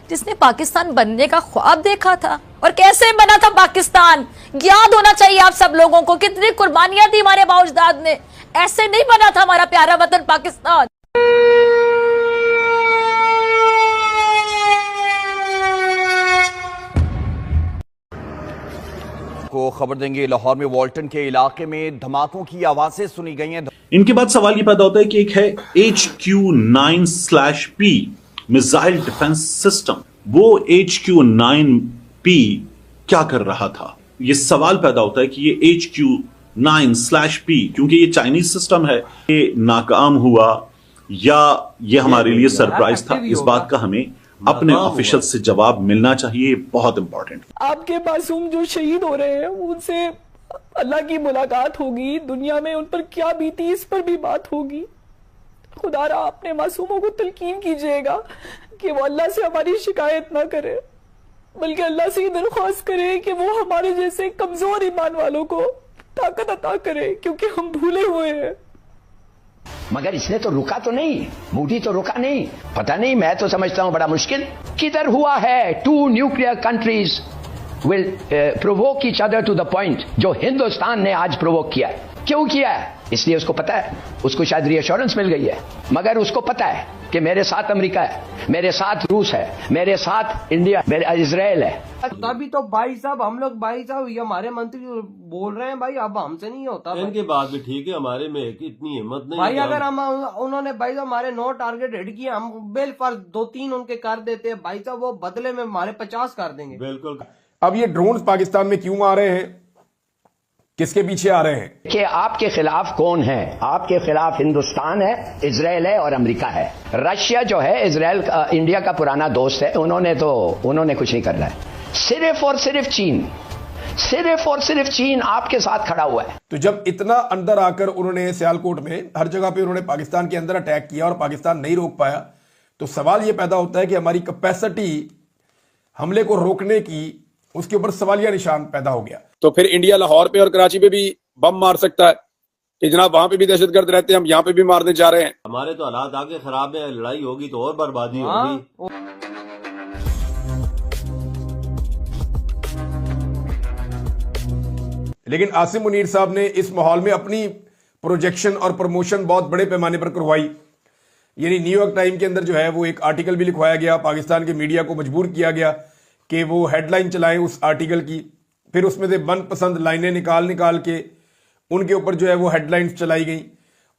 जिसने पाकिस्तान बनने का ख्वाब देखा था। और कैसे बना था पाकिस्तान, याद होना चाहिए आप सब लोगों को, कितनी कुर्बानियां दी हमारे बाउजदाद ने। ऐसे नहीं बना था हमारा प्यारा वतन पाकिस्तान। को खबर देंगे, लाहौर में वाल्टन के इलाके में धमाकों की आवाजें सुनी गई हैं। इनके बाद सवाल ये पैदा होता है कि एक है HQ-9/P मिसाइल डिफेंस सिस्टम, वो HQ-9P क्या कर रहा था। ये सवाल पैदा होता है कि ये HQ-9/P क्योंकि ये चाइनीज सिस्टम है, ये नाकाम हुआ या ये हमारे लिए सरप्राइज था, इस बात का हमें अपने ऑफिशियल से जवाब मिलना चाहिए। बहुत इंपॉर्टेंट। आपके मासूम जो शहीद हो रहे हैं उनसे अल्लाह की मुलाकात होगी, दुनिया में उन पर क्या बीती इस पर भी बात होगी। खुदारा अपने मासूमों को तलकीन कीजिएगा कि वो अल्लाह से हमारी शिकायत ना करे, बल्कि अल्लाह से ये दरख्वास्त करे कि वो हमारे जैसे कमजोर ईमान वालों को ताकत अता करे, क्योंकि हम भूले हुए हैं। मगर इसने तो रुका तो नहीं, बूटी तो रुका नहीं। पता नहीं, मैं तो समझता हूं बड़ा मुश्किल किधर हुआ है। 2 nuclear countries will provoke each other to the point जो हिंदुस्तान ने आज प्रोवोक किया है। क्यों किया है? इसलिए उसको पता है, उसको शायद रीअश्योरेंस मिल गई है, मगर उसको पता है कि मेरे साथ अमेरिका है, मेरे साथ रूस है, मेरे साथ इंडिया, मेरे इजराइल है। तभी तो भाई साहब हम लोग, भाई साहब ये हमारे मंत्री बोल रहे हैं भाई अब हमसे नहीं होता। इनकी बात भी ठीक है, हमारे में इतनी हिम्मत नहीं भाई है। अगर हम उन्होंने भाई साहब हमारे 9 टारगेट हिट किए, हम बिल्कुल 2-3 उनके कर देते हैं भाई साहब, वो बदले में हमारे 50 कर देंगे। बिल्कुल। अब ये ड्रोन्स पाकिस्तान में क्यों आ रहे हैं, किसके पीछे आ रहे हैं? कि आपके खिलाफ कौन है? आपके खिलाफ हिंदुस्तान है, इजराइल है और अमेरिका है। रशिया जो है इजराइल इंडिया का पुराना दोस्त है, उन्होंने कुछ नहीं करना है। सिर्फ और सिर्फ चीन आपके साथ खड़ा हुआ है। तो जब इतना अंदर आकर उन्होंने सियालकोट में हर जगह पे उन्होंने पाकिस्तान के अंदर अटैक किया और पाकिस्तान नहीं रोक पाया, तो सवाल यह पैदा होता है कि हमारी कैपेसिटी हमले को रोकने की, उसके ऊपर सवालिया निशान पैदा हो गया। तो फिर इंडिया लाहौर पे और कराची पे भी बम मार सकता है कि जनाब वहां पे भी दहशतगर्द रहते हैं, हम यहाँ पे भी मारने जा रहे हैं। हमारे तो हालात आगे खराब है, लड़ाई होगी तो और बर्बादी होगी। लेकिन आसिम मुनीर साहब ने इस माहौल में अपनी प्रोजेक्शन और प्रमोशन बहुत बड़े पैमाने पर करवाई। यानी न्यूयॉर्क टाइम के अंदर जो है वो एक आर्टिकल भी लिखवाया गया, पाकिस्तान के मीडिया को मजबूर किया गया कि वो हेडलाइन चलाएं उस आर्टिकल की, फिर उसमें से मनपसंद लाइनें निकाल के उनके ऊपर जो है वो हेडलाइंस चलाई गई।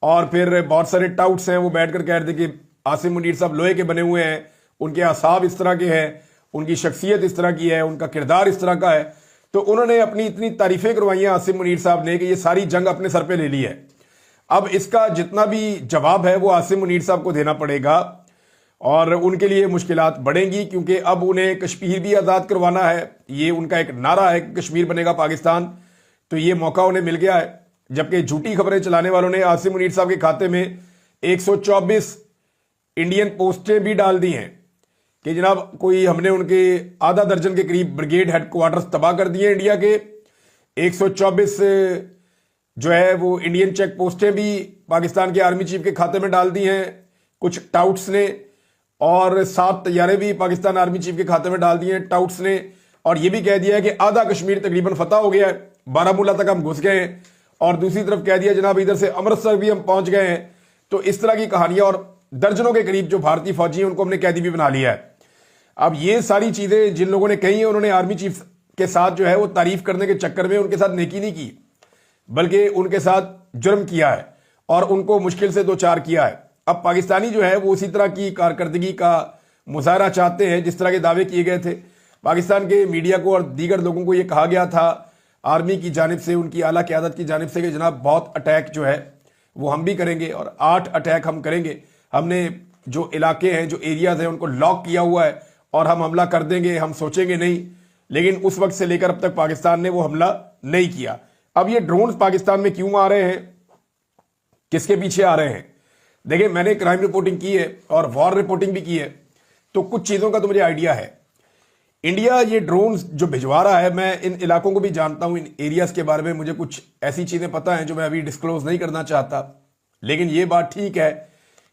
और फिर बहुत सारे टाउट्स हैं वो बैठकर कह रहे थे कि आसिम मुनीर साहब लोहे के बने हुए हैं, उनके असाब इस तरह के हैं, उनकी शख्सियत इस तरह की है, उनका किरदार इस तरह का है। तो उन्होंने अपनी इतनी तारीफें करवाई आसिम मुनीर साहब ने कि ये सारी जंग अपने सर पे ले ली है। अब इसका जितना भी जवाब है वो आसिम मुनीर साहब को देना पड़ेगा और उनके लिए मुश्किलात बढ़ेंगी, क्योंकि अब उन्हें कश्मीर भी आज़ाद करवाना है। ये उनका एक नारा है कि कश्मीर बनेगा पाकिस्तान, तो ये मौका उन्हें मिल गया है। जबकि झूठी खबरें चलाने वालों ने आसिम मुनीर साहब के खाते में 124 इंडियन पोस्टें भी डाल दी हैं कि जनाब कोई हमने उनके आधा दर्जन के करीब ब्रिगेड हेडक्वार्टर्स तबाह कर दिए इंडिया के। 124 जो है वो इंडियन चेक पोस्टें भी पाकिस्तान के आर्मी चीफ के खाते में डाल दी हैं कुछ टाउट्स ने, और 7 तैयारे भी पाकिस्तान आर्मी चीफ के खाते में डाल दिए हैं टाउट्स ने। और ये भी कह दिया है कि आधा कश्मीर तकरीबन फतह हो गया है, बारामूला तक हम घुस गए हैं, और दूसरी तरफ कह दिया जनाब इधर से अमृतसर भी हम पहुंच गए हैं। तो इस तरह की कहानियां, और दर्जनों के करीब जो भारतीय फौजी हैं उनको हमने कैदी भी बना लिया है। अब ये सारी चीजें जिन लोगों ने कही है, उन्होंने आर्मी चीफ के साथ जो है वो तारीफ करने के चक्कर में उनके साथ नेकी नहीं की, बल्कि उनके साथ जुर्म किया है और उनको मुश्किल से 2-4 किया है। अब पाकिस्तानी जो है वो उसी तरह की कारकर्दगी का मुजाहरा चाहते हैं जिस तरह के दावे किए गए थे। पाकिस्तान के मीडिया को और दीगर लोगों को ये कहा गया था आर्मी की जानिब से, उनकी आला क़यादत की जानिब से कि जनाब बहुत अटैक जो है वो हम भी करेंगे और 8 अटैक हम करेंगे। हमने जो इलाके हैं, जो एरियाज हैं, उनको लॉक किया हुआ है और हम हमला कर देंगे, हम सोचेंगे नहीं। लेकिन उस वक्त से लेकर अब तक पाकिस्तान ने वो हमला नहीं किया। अब ये ड्रोन्स पाकिस्तान में क्यों आ रहे हैं, किसके पीछे आ रहे हैं? देखिए, मैंने क्राइम रिपोर्टिंग की है और वॉर रिपोर्टिंग भी की है, तो कुछ चीज़ों का तो मुझे आइडिया है। इंडिया ये ड्रोन्स जो भिजवा रहा है, मैं इन इलाकों को भी जानता हूं, इन एरियाज के बारे में मुझे कुछ ऐसी चीज़ें पता हैं जो मैं अभी डिस्क्लोज नहीं करना चाहता। लेकिन ये बात ठीक है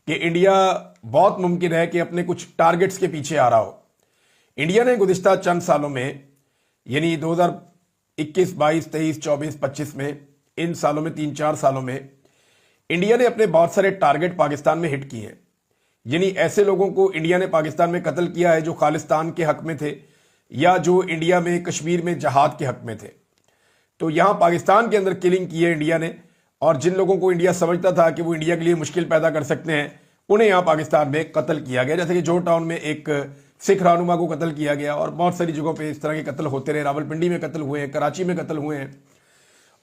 कि इंडिया बहुत मुमकिन है कि अपने कुछ टारगेट्स के पीछे आ रहा हो। इंडिया ने गुज़िश्ता चंद सालों में, यानी 2021, 22, 23, 24, 25 में, इन सालों में 3-4 सालों में इंडिया ने अपने बहुत सारे टारगेट पाकिस्तान में हिट किए हैं। यानी ऐसे लोगों को इंडिया ने पाकिस्तान में कत्ल किया है जो खालिस्तान के हक में थे या जो इंडिया में कश्मीर में जहाद के हक में थे। तो यहां पाकिस्तान के अंदर किलिंग की है इंडिया ने, और जिन लोगों को इंडिया समझता था कि वो इंडिया के लिए मुश्किल पैदा कर सकते हैं, उन्हें यहां पाकिस्तान में कत्ल किया गया। जैसे कि जोर टाउन में एक सिख रहनुमा को कत्ल किया गया, और बहुत सारी जगहों पे इस तरह के कत्ल होते रहे। रावलपिंडी में कत्ल हुए हैं, कराची में कत्ल हुए हैं,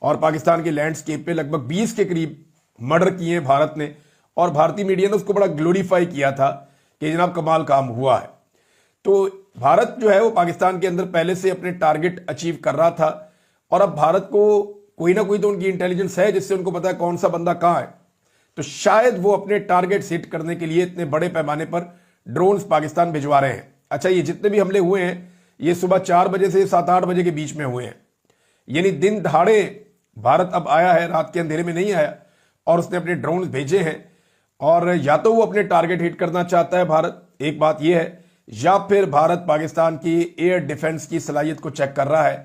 और पाकिस्तान के लैंडस्केप पे लगभग 20 के करीब मर्डर किए हैं भारत ने। और भारतीय मीडिया ने उसको बड़ा ग्लोरीफाई किया था कि जनाब कमाल काम हुआ है। तो भारत जो है वो पाकिस्तान के अंदर पहले से अपने टारगेट अचीव कर रहा था, और अब भारत को कोई ना कोई तो उनकी इंटेलिजेंस है जिससे उनको पता है कौन सा बंदा कहां है। तो शायद वो अपने टारगेट हिट करने के लिए इतने बड़े पैमाने पर ड्रोन्स पाकिस्तान भिजवा रहे हैं। अच्छा, ये जितने भी हमले हुए हैं ये सुबह 4 बजे से 7-8 बजे के बीच में हुए हैं। यानी दिन दहाड़े भारत अब आया है, रात के अंधेरे में नहीं आया, और उसने अपने ड्रोन्स भेजे हैं। और या तो वो अपने टारगेट हिट करना चाहता है भारत, एक बात यह है, या फिर भारत पाकिस्तान की एयर डिफेंस की सलाहियत को चेक कर रहा है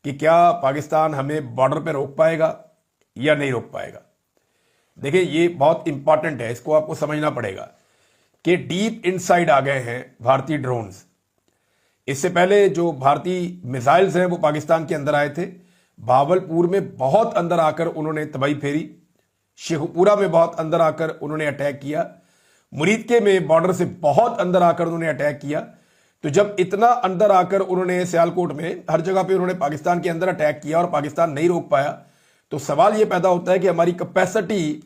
कि क्या पाकिस्तान हमें बॉर्डर पे रोक पाएगा या नहीं रोक पाएगा। देखिए, ये बहुत इंपॉर्टेंट है, इसको आपको समझना पड़ेगा कि डीप इनसाइड आ गए हैं भारतीय ड्रोन्स। इससे पहले जो भारतीय मिसाइल्स हैं वो पाकिस्तान के अंदर आए थे। भावलपुर में बहुत अंदर आकर उन्होंने तबाही फेरी, शेखपुरा में बहुत अंदर आकर उन्होंने अटैक किया, मुरीदके में बॉर्डर से बहुत अंदर आकर उन्होंने अटैक किया। तो जब इतना अंदर आकर उन्होंने सियालकोट में हर जगह पे उन्होंने पाकिस्तान के अंदर अटैक किया और पाकिस्तान नहीं रोक पाया, तो सवाल यह पैदा होता है कि हमारी कैपेसिटी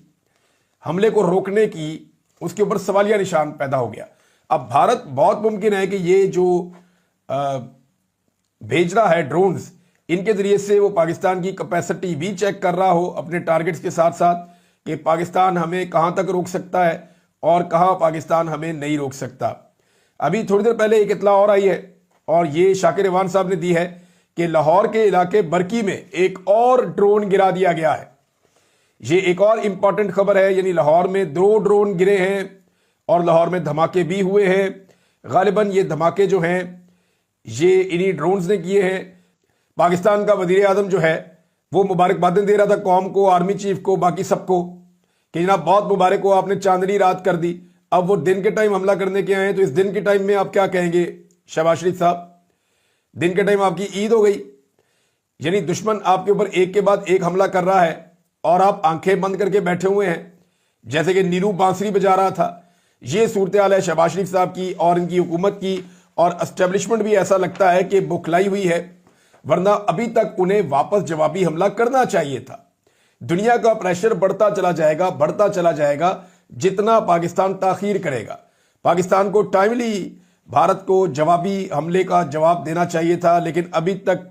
हमले को रोकने की, उसके ऊपर सवालिया निशान पैदा हो गया। अब भारत बहुत मुमकिन है कि ये जो भेज रहा है ड्रोन्स, इनके जरिए से वो पाकिस्तान की कैपेसिटी भी चेक कर रहा हो अपने टारगेट्स के साथ साथ, कि पाकिस्तान हमें कहां तक रोक सकता है और कहां पाकिस्तान हमें नहीं रोक सकता। अभी थोड़ी देर पहले एक इत्तला और आई है, और ये शाकिर इवान साहब ने दी है कि लाहौर के इलाके बरकी में एक और ड्रोन गिरा दिया गया है। ये एक और इंपॉर्टेंट खबर है, यानी लाहौर में 2 ड्रोन गिरे हैं और लाहौर में धमाके भी हुए हैं। गालिबन ये धमाके जो हैं ये इन्हीं ड्रोन्स ने किए हैं। पाकिस्तान का वजीर आजम जो है वो मुबारकबादें दे रहा था कौम को, आर्मी चीफ को, बाकी सबको, कि जनाब बहुत मुबारक हो, आपने चांदनी रात कर दी। अब वो दिन के टाइम हमला करने के आए हैं, तो इस दिन के टाइम में आप क्या कहेंगे शहबाज शरीफ साहब? दिन के टाइम आपकी ईद हो गई, यानी दुश्मन आपके ऊपर एक के बाद एक हमला कर रहा है और आप आंखें बंद करके बैठे हुए हैं, जैसे कि नीरू बांसुरी बजा रहा था। ये सूरत हाल है शहबाज शरीफ साहब की और इनकी हुकूमत की, और एस्टेब्लिशमेंट भी ऐसा लगता है कि बुखलाई हुई है, वरना अभी तक उन्हें वापस जवाबी हमला करना चाहिए था। दुनिया का प्रेशर बढ़ता चला जाएगा जितना पाकिस्तान ताखीर करेगा। पाकिस्तान को टाइमली भारत को जवाबी हमले का जवाब देना चाहिए था, लेकिन अभी तक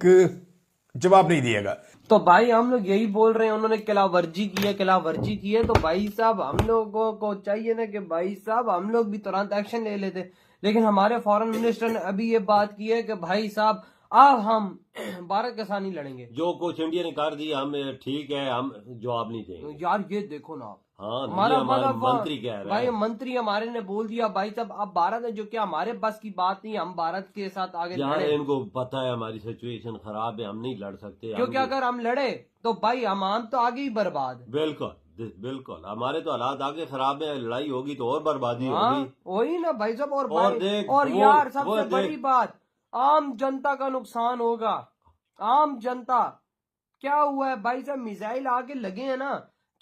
जवाब नहीं दिएगा। तो भाई हम लोग यही बोल रहे हैं, उन्होंने किलावर्जी की है, तो भाई साहब हम लोगों को चाहिए ना कि भाई साहब हम लोग भी तुरंत एक्शन ले लेते। लेकिन हमारे फॉरेन मिनिस्टर ने अभी ये बात की है कि भाई साहब अब हम भारत के साथ नहीं लड़ेंगे। जो कुछ इंडिया ने कर दिया हम ठीक है, हम जवाब नहीं देंगे। यार ये देखो ना, हाँ, हमारा मंत्री कह रहा है, भाई मंत्री हमारे ने बोल दिया भाई साहब अब भारत है, जो क्या हमारे बस की बात नहीं, हम भारत के साथ आगे लड़े। इनको पता है हमारी सिचुएशन खराब है, हम नहीं लड़ सकते, क्योंकि अगर हम लड़े तो भाई हम तो आगे ही बर्बाद। बिल्कुल हमारे तो हालात आगे खराब है, लड़ाई होगी तो और बर्बादी होगी। वही ना भाई साहब, और यार सबसे बड़ी बात, आम जनता का नुकसान होगा। आम जनता क्या हुआ है भाई साहब, मिसाइल आके लगे हैं ना,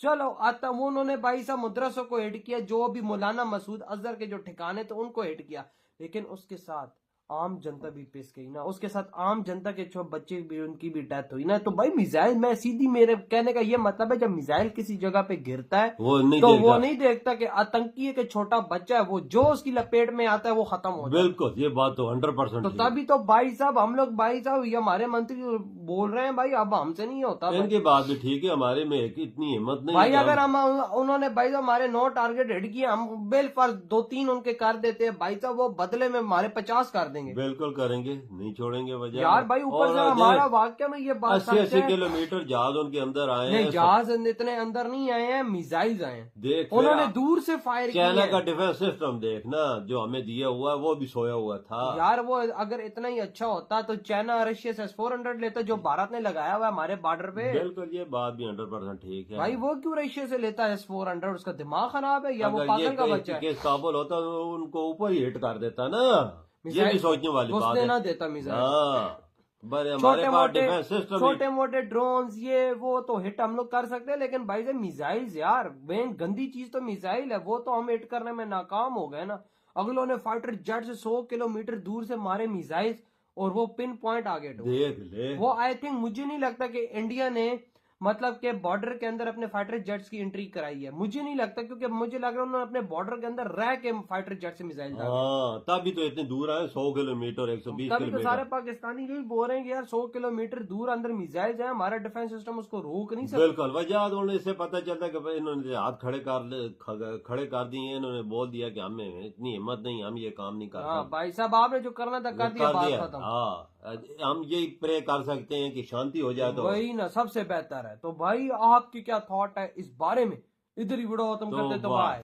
चलो आता वो उन्होंने भाई साहब मदरसों को हिट किया, जो भी मौलाना मसूद अजहर के जो ठिकाने थे उनको हिट किया, लेकिन उसके साथ आम जनता भी पिस गई ना, उसके साथ आम जनता के जो बच्चे भी उनकी भी डेथ हुई ना। तो भाई मिसाइल, मैं सीधी मेरे कहने का ये मतलब है, जब मिसाइल किसी जगह पे गिरता है वो नहीं देखता कि आतंकी के छोटा बच्चा है, वो जो उसकी लपेट में आता है वो खत्म हो जाता है। बिल्कुल, ये बात तो 100%। तो तभी तो भाई साहब हम लोग, भाई साहब ये हमारे मंत्री बोल रहे हैं भाई, अब हमसे नहीं होता भाई। इनकी बात भी ठीक है, हमारे में इतनी हिम्मत नहीं भाई है कि अगर हम उन्होंने भाई साहब हमारे 9 टारगेट हिट किए, हम बिलफर्ज 2-3 उनके कर देते हैं भाई साहब, वो बदले में हमारे 50 कर देंगे। बिल्कुल करेंगे, नहीं छोड़ेंगे वजह यार भाई ऊपर से हमारा वाक्य में ये बात 80-80 किलोमीटर जहाज उनके अंदर आए नहीं, हैं। जहाज इतने अंदर नहीं आए हैं, मिसाइल्स आए हैं। देख उन्होंने दूर से फायर किया चाइना का है। डिफेंस सिस्टम देखना जो हमें दिया हुआ है, वो भी सोया हुआ था। यार वो अगर इतना ही अच्छा होता तो चाइना रशिया से S-400 लेता जो भारत ने लगाया हुआ है हमारे बॉर्डर पे। बिल्कुल, ये बात भी 100% ठीक है भाई वो क्यों रशिया से लेता है S-400? उसका दिमाग खराब है या वो अगर ये पागल का बच्चा है? केस काबुल होता तो उनको ऊपर ही हिट कर देता ना, ये भी सोचने वाली बात उसने है। ना देता मिसाइल। हाँ, बड़े हमारे छोटे पास मोटे डिफेंस सिस्टम छोटे मोटे ड्रोन्स ये वो तो हिट हम लोग कर सकते हैं, लेकिन भाई से मिसाइल्स यार मेन गंदी चीज तो मिसाइल है, वो तो हम हिट करने में नाकाम हो गए ना। अगलों ने फाइटर जेट से 100 किलोमीटर दूर से मारे मिसाइल्स और वो पिन पॉइंट टारगेट हो। देख ले वो आई थिंक मुझे नहीं लगता कि इंडिया ने मतलब के बॉर्डर के अंदर अपने फाइटर जेट्स की एंट्री कराई है, मुझे नहीं लगता, क्योंकि मुझे लग रहा है उन्होंने अपने बॉर्डर के अंदर रह के फाइटर जेट से मिसाइल डाले। हाँ, तभी तो इतने दूर आए 100 किलोमीटर 120 तभी तो सारे किलोमीटर। पाकिस्तानी यही बोल रहे हैं कि यार 100 किलोमीटर दूर अंदर मिसाइल है, हमारा डिफेंस सिस्टम उसको रोक नहीं सकता। बिल्कुल, वजह उन्होंने इससे पता चलता है कि भाई इन्होंने हाथ खड़े कर दिए, इन्होंने बोल दिया कि हमें इतनी हिम्मत नहीं, हम ये काम नहीं कर हाँ सकते। भाई साहब आपने जो करना था कर दिया, बात खत्म। हाँ, हम यही प्रे कर सकते हैं कि शांति हो जाए तो वही ना सबसे बेहतर है। तो भाई आपकी क्या थॉट है इस बारे में? इधर ही वीडियो खत्म करते तो बाय।